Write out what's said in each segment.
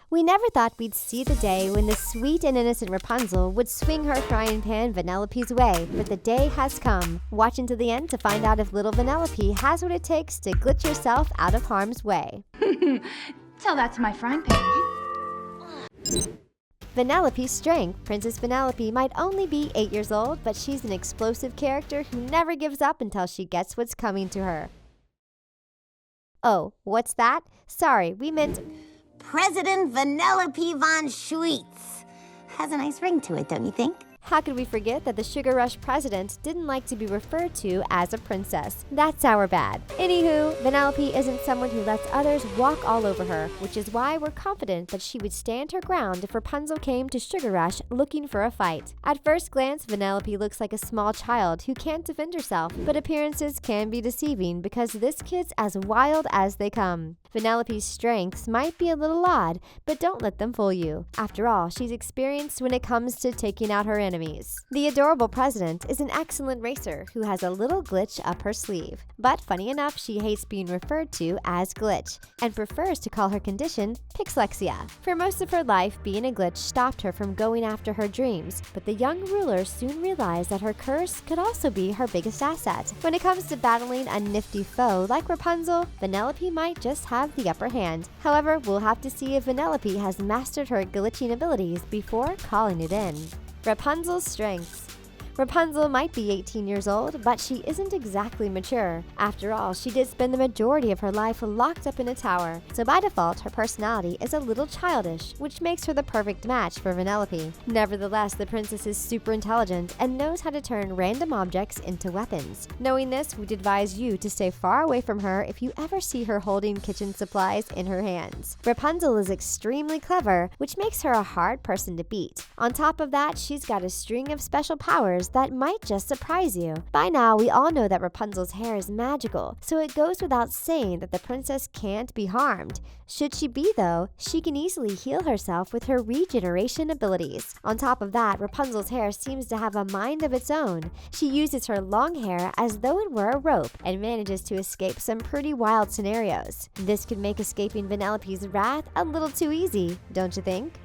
We never thought we'd see the day when the sweet and innocent Rapunzel would swing her frying pan Vanellope's way, but the day has come. Watch until the end to find out if little Vanellope has what it takes to glitch yourself out of harm's way. Tell that to my frying pan. Vanellope's strength. Princess Vanellope might only be 8 years old, but she's an explosive character who never gives up until she gets what's coming to her. Oh, what's that? Sorry, we meant President Vanellope von Schweetz. Has a nice ring to it, don't you think? How could we forget that the Sugar Rush president didn't like to be referred to as a princess? That's our bad. Anywho, Vanellope isn't someone who lets others walk all over her, which is why we're confident that she would stand her ground if Rapunzel came to Sugar Rush looking for a fight. At first glance, Vanellope looks like a small child who can't defend herself, but appearances can be deceiving because this kid's as wild as they come. Vanellope's strengths might be a little odd, but don't let them fool you. After all, she's experienced when it comes to taking out her enemies. The adorable president is an excellent racer who has a little glitch up her sleeve. But funny enough, she hates being referred to as glitch and prefers to call her condition Pixlexia. For most of her life, being a glitch stopped her from going after her dreams, but the young ruler soon realized that her curse could also be her biggest asset. When it comes to battling a nifty foe like Rapunzel, Vanellope might just have the upper hand. However, we'll have to see if Vanellope has mastered her glitching abilities before calling it in. Rapunzel's strengths. Rapunzel might be 18 years old, but she isn't exactly mature. After all, she did spend the majority of her life locked up in a tower, so by default, her personality is a little childish, which makes her the perfect match for Vanellope. Nevertheless, the princess is super intelligent and knows how to turn random objects into weapons. Knowing this, we'd advise you to stay far away from her if you ever see her holding kitchen supplies in her hands. Rapunzel is extremely clever, which makes her a hard person to beat. On top of that, she's got a string of special powers that might just surprise you. By now, we all know that Rapunzel's hair is magical, so it goes without saying that the princess can't be harmed. Should she be though, she can easily heal herself with her regeneration abilities. On top of that, Rapunzel's hair seems to have a mind of its own. She uses her long hair as though it were a rope and manages to escape some pretty wild scenarios. This could make escaping Vanellope's wrath a little too easy, don't you think?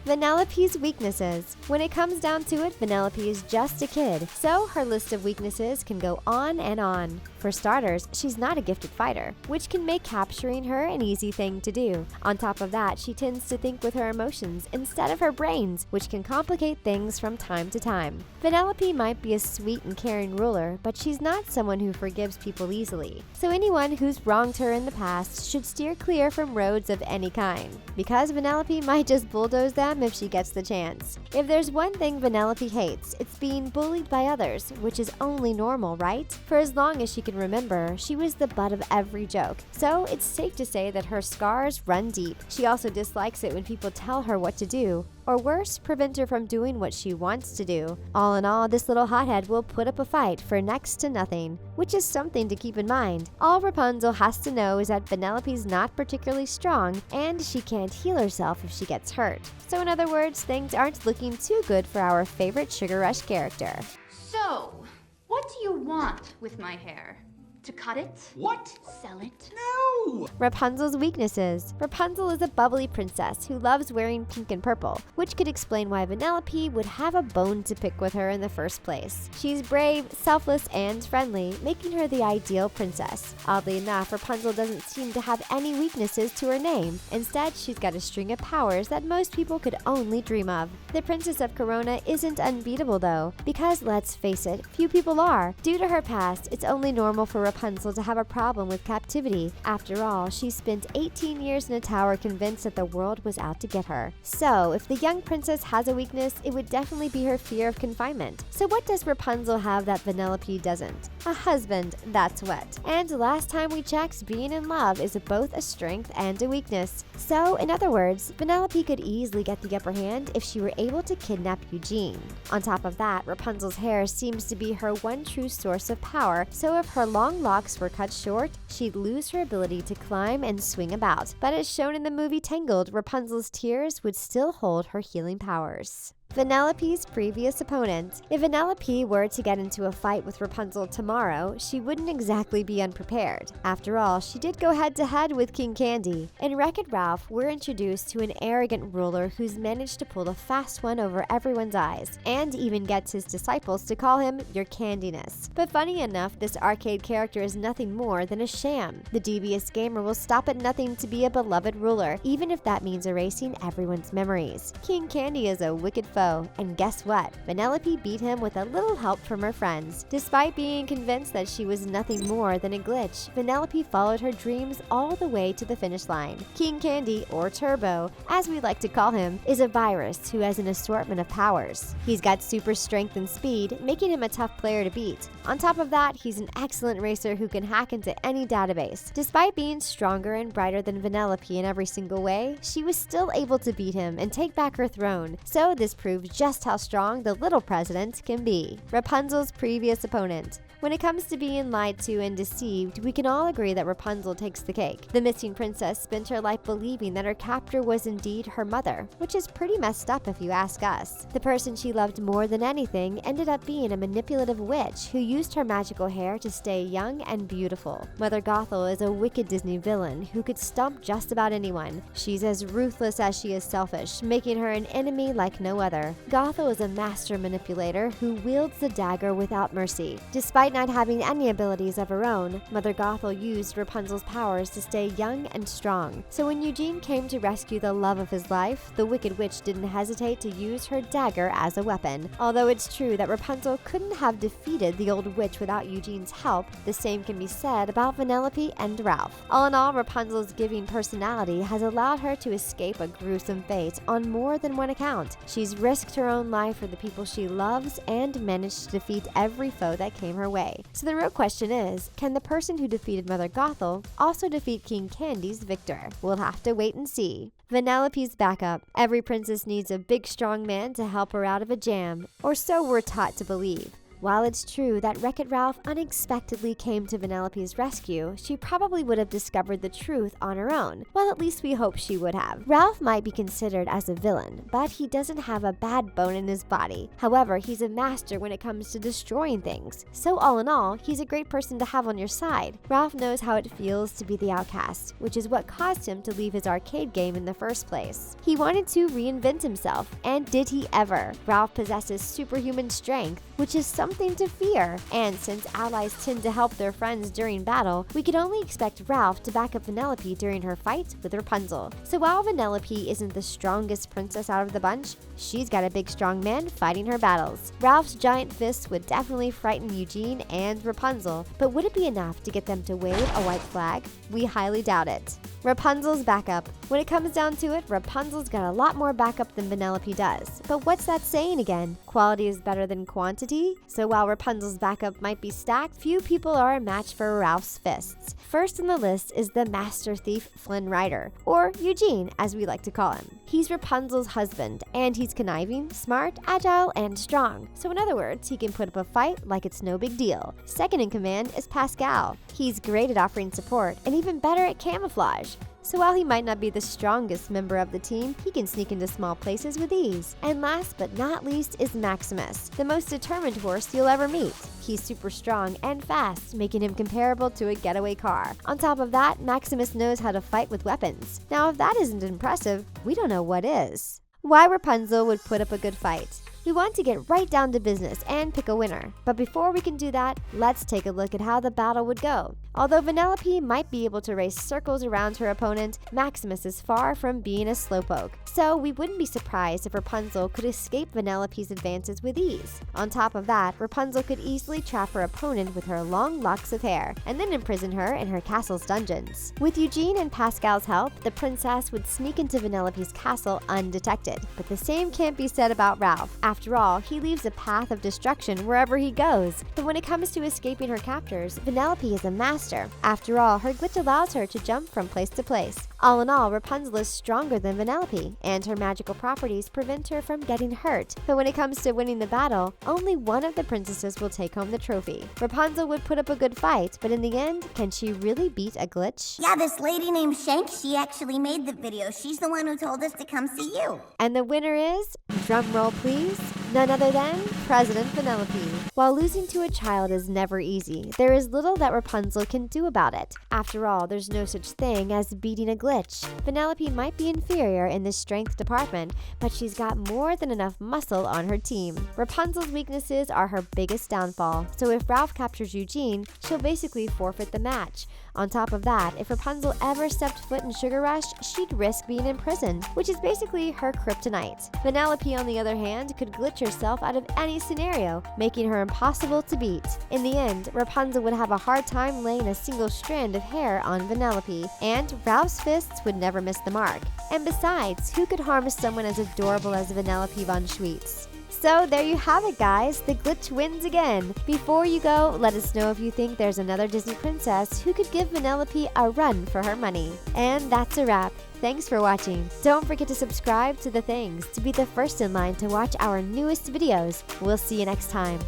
Vanellope's weaknesses. When it comes down to it, Vanellope is just a kid, so her list of weaknesses can go on and on. For starters, she's not a gifted fighter, which can make capturing her an easy thing to do. On top of that, she tends to think with her emotions instead of her brains, which can complicate things from time to time. Vanellope might be a sweet and caring ruler, but she's not someone who forgives people easily. So anyone who's wronged her in the past should steer clear from roads of any kind, because Vanellope might just bulldoze them if she gets the chance. If there's one thing Vanellope hates, it's being bullied by others, which is only normal, right? For as long as she can remember, she was the butt of every joke, so it's safe to say that her scars run deep. She also dislikes it when people tell her what to do, or worse, prevent her from doing what she wants to do. All in all, this little hothead will put up a fight for next to nothing, which is something to keep in mind. All Rapunzel has to know is that Vanellope's not particularly strong, and she can't heal herself if she gets hurt. So in other words, things aren't looking too good for our favorite Sugar Rush character. So, what do you want with my hair? To cut it? What? Sell it? No! Rapunzel's weaknesses. Rapunzel is a bubbly princess who loves wearing pink and purple, which could explain why Vanellope would have a bone to pick with her in the first place. She's brave, selfless, and friendly, making her the ideal princess. Oddly enough, Rapunzel doesn't seem to have any weaknesses to her name. Instead, she's got a string of powers that most people could only dream of. The Princess of Corona isn't unbeatable though, because let's face it, few people are. Due to her past, it's only normal for Rapunzel to have a problem with captivity. After all, she spent 18 years in a tower convinced that the world was out to get her. So, if the young princess has a weakness, it would definitely be her fear of confinement. So what does Rapunzel have that Vanellope doesn't? A husband, that's what. And last time we checked, being in love is both a strength and a weakness. So, in other words, Vanellope could easily get the upper hand if she were able to kidnap Eugene. On top of that, Rapunzel's hair seems to be her one true source of power, so if her long locks were cut short, she'd lose her ability to climb and swing about. But as shown in the movie Tangled, Rapunzel's tears would still hold her healing powers. Vanellope's previous opponent. If Vanellope were to get into a fight with Rapunzel tomorrow, she wouldn't exactly be unprepared. After all, she did go head-to-head with King Candy. In Wreck-It Ralph, we're introduced to an arrogant ruler who's managed to pull a fast one over everyone's eyes, and even gets his disciples to call him your Candiness. But funny enough, this arcade character is nothing more than a sham. The devious gamer will stop at nothing to be a beloved ruler, even if that means erasing everyone's memories. King Candy is a wicked foe. And guess what? Vanellope beat him with a little help from her friends. Despite being convinced that she was nothing more than a glitch, Vanellope followed her dreams all the way to the finish line. King Candy, or Turbo, as we like to call him, is a virus who has an assortment of powers. He's got super strength and speed, making him a tough player to beat. On top of that, he's an excellent racer who can hack into any database. Despite being stronger and brighter than Vanellope in every single way, she was still able to beat him and take back her throne. So this proves just how strong the little president can be. Rapunzel's previous opponent. When it comes to being lied to and deceived, we can all agree that Rapunzel takes the cake. The missing princess spent her life believing that her captor was indeed her mother, which is pretty messed up if you ask us. The person she loved more than anything ended up being a manipulative witch who used her magical hair to stay young and beautiful. Mother Gothel is a wicked Disney villain who could stump just about anyone. She's as ruthless as she is selfish, making her an enemy like no other. Gothel is a master manipulator who wields the dagger without mercy. Despite not having any abilities of her own, Mother Gothel used Rapunzel's powers to stay young and strong. So when Eugene came to rescue the love of his life, the Wicked Witch didn't hesitate to use her dagger as a weapon. Although it's true that Rapunzel couldn't have defeated the old witch without Eugene's help, the same can be said about Vanellope and Ralph. All in all, Rapunzel's giving personality has allowed her to escape a gruesome fate on more than one account. She's risked her own life for the people she loves and managed to defeat every foe that came her way. So the real question is, can the person who defeated Mother Gothel also defeat King Candy's victor? We'll have to wait and see. Vanellope's backup. Every princess needs a big strong man to help her out of a jam, or so we're taught to believe. While it's true that Wreck-It Ralph unexpectedly came to Vanellope's rescue, she probably would have discovered the truth on her own. Well, at least we hope she would have. Ralph might be considered as a villain, but he doesn't have a bad bone in his body. However, he's a master when it comes to destroying things. So all in all, he's a great person to have on your side. Ralph knows how it feels to be the outcast, which is what caused him to leave his arcade game in the first place. He wanted to reinvent himself, and did he ever? Ralph possesses superhuman strength, which is something to fear, and since allies tend to help their friends during battle, we could only expect Ralph to back up Vanellope during her fight with Rapunzel. So while Vanellope isn't the strongest princess out of the bunch, she's got a big strong man fighting her battles. Ralph's giant fists would definitely frighten Eugene and Rapunzel, but would it be enough to get them to wave a white flag? We highly doubt it. Rapunzel's backup. When it comes down to it, Rapunzel's got a lot more backup than Vanellope does. But what's that saying again? Quality is better than quantity? So while Rapunzel's backup might be stacked, few people are a match for Ralph's fists. First on the list is the master thief Flynn Rider, or Eugene as we like to call him. He's Rapunzel's husband, and he's conniving, smart, agile, and strong. So in other words, he can put up a fight like it's no big deal. Second in command is Pascal. He's great at offering support, and even better at camouflage. So while he might not be the strongest member of the team, he can sneak into small places with ease. And last but not least is Maximus, the most determined horse you'll ever meet. He's super strong and fast, making him comparable to a getaway car. On top of that, Maximus knows how to fight with weapons. Now if that isn't impressive, we don't know what is. Why Rapunzel would put up a good fight. We want to get right down to business and pick a winner. But before we can do that, let's take a look at how the battle would go. Although Vanellope might be able to race circles around her opponent, Maximus is far from being a slowpoke. So we wouldn't be surprised if Rapunzel could escape Vanellope's advances with ease. On top of that, Rapunzel could easily trap her opponent with her long locks of hair, and then imprison her in her castle's dungeons. With Eugene and Pascal's help, the princess would sneak into Vanellope's castle undetected. But the same can't be said about Ralph. After all, he leaves a path of destruction wherever he goes. But when it comes to escaping her captors, Vanellope is a master. After all, her glitch allows her to jump from place to place. All in all, Rapunzel is stronger than Vanellope, and her magical properties prevent her from getting hurt. But when it comes to winning the battle, only one of the princesses will take home the trophy. Rapunzel would put up a good fight, but in the end, can she really beat a glitch? Yeah, this lady named Shank, she actually made the video. She's the one who told us to come see you. And the winner is Drumroll please. None other than President Vanellope. While losing to a child is never easy, there is little that Rapunzel can do about it. After all, there's no such thing as beating a glitch. Vanellope might be inferior in the strength department, but she's got more than enough muscle on her team. Rapunzel's weaknesses are her biggest downfall, so if Ralph captures Eugene, she'll basically forfeit the match. On top of that, if Rapunzel ever stepped foot in Sugar Rush, she'd risk being imprisoned, which is basically her kryptonite. Vanellope, on the other hand, could glitch herself out of any scenario, making her impossible to beat. In the end, Rapunzel would have a hard time laying a single strand of hair on Vanellope, and Ralph's fists would never miss the mark. And besides, who could harm someone as adorable as Vanellope von Schweetz? So there you have it, guys. The glitch wins again. Before you go, let us know if you think there's another Disney princess who could give Vanellope a run for her money. And that's a wrap. Thanks for watching. Don't forget to subscribe to The Things to be the first in line to watch our newest videos. We'll see you next time.